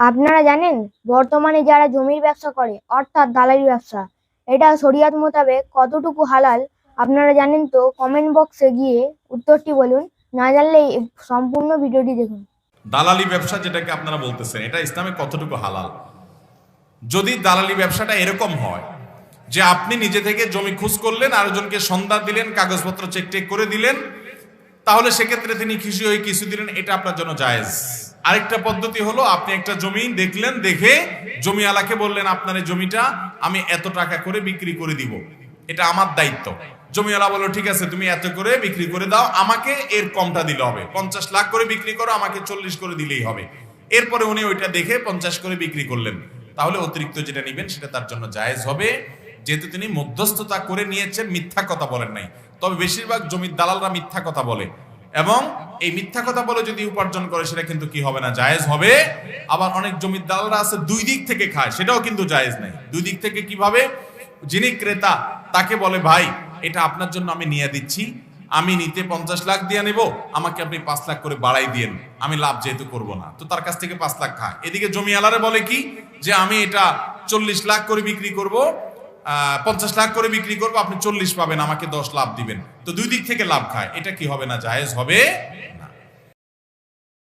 আপনারা জানেন বর্তমানে যারা জমির ব্যবসা করে অর্থাৎ দালালি ব্যবসা, এটা শরিয়ত মোতাবেক কতটুকু হালাল? আপনারা জানেন তো? কমেন্ট বক্সে গিয়ে উত্তরটি বলুন। না জানলে এই সম্পূর্ণ ভিডিওটি দেখুন। দালালি ব্যবসা যেটাকে আপনারা বলতেছেন, এটা ইসলামে কতটুকু হালাল? যদি দালালি ব্যবসাটা এরকম হয় যে আপনি নিজে থেকে জমি খোঁজ করলেন, আরেকজনকে সন্ধ্যা দিলেন, কাগজপত্র চেক টেক করে দিলেন, তাহলে সেক্ষেত্রে তিনি খুশি হয়ে কিছু দিলেন, এটা আপনার জন্য জায়েজ। আরেকটা পদ্ধতি হলো, আপনি একটা জমি দেখলেন, দেখে জমিওয়ালাকে বললেন আপনার এই জমিটা আমি এত টাকা করে বিক্রি করে দিব, এটা আমার দায়িত্ব। জমিওয়ালা বললো ঠিক আছে, তুমি এত করে বিক্রি করে দাও, আমাকে এর কমটা দিলে হবে, 50 লাখ করে বিক্রি করো, আমাকে 40 করে দিলেই হবে। এরপরে উনি ওইটা দেখে 50 করে বিক্রি করলেন, তাহলে অতিরিক্ত যেটা নিবেন সেটা তার জন্য জায়েজ হবে, যেহেতু তিনি মধ্যস্থতা করে নিয়েছেন, মিথ্যা কথা বলেন নাই। তবে বেশিরভাগ জমির দালালরা মিথ্যা কথা বলে, এবং এই মিথ্যা কথা বলে যদি উপার্জন করে সেটা কিন্তু কি হবে না, জায়েজ হবে। আবার অনেক জমির দালালরা আছে দুই দিক থেকে খায়, সেটাও কিন্তু জায়েজ নাই। দুই দিক থেকে কিভাবে? যিনি ক্রেতা তাকে বলে ভাই এটা আপনার জন্য আমি নিয়ে দিচ্ছি, আমি নিতে 50 লাখ দিয়ে নেব, আমাকে আপনি 5 লাখ করে বাড়াই দিয়েন, আমি লাভ যেহেতু করব না, তো তার কাছ থেকে 5 লাখ খায়। এদিকে জমিওয়ালারে বলে কি যে আমি এটা 40 লাখ করে বিক্রি করব, 50 লাখ করে বিক্রি করবো, আপনি 40 পাবেন, আমাকে 10 লাভ দিবেন। তো দুই দিক থেকে লাভ খায়, এটা কি হবে না, জায়েজ হবে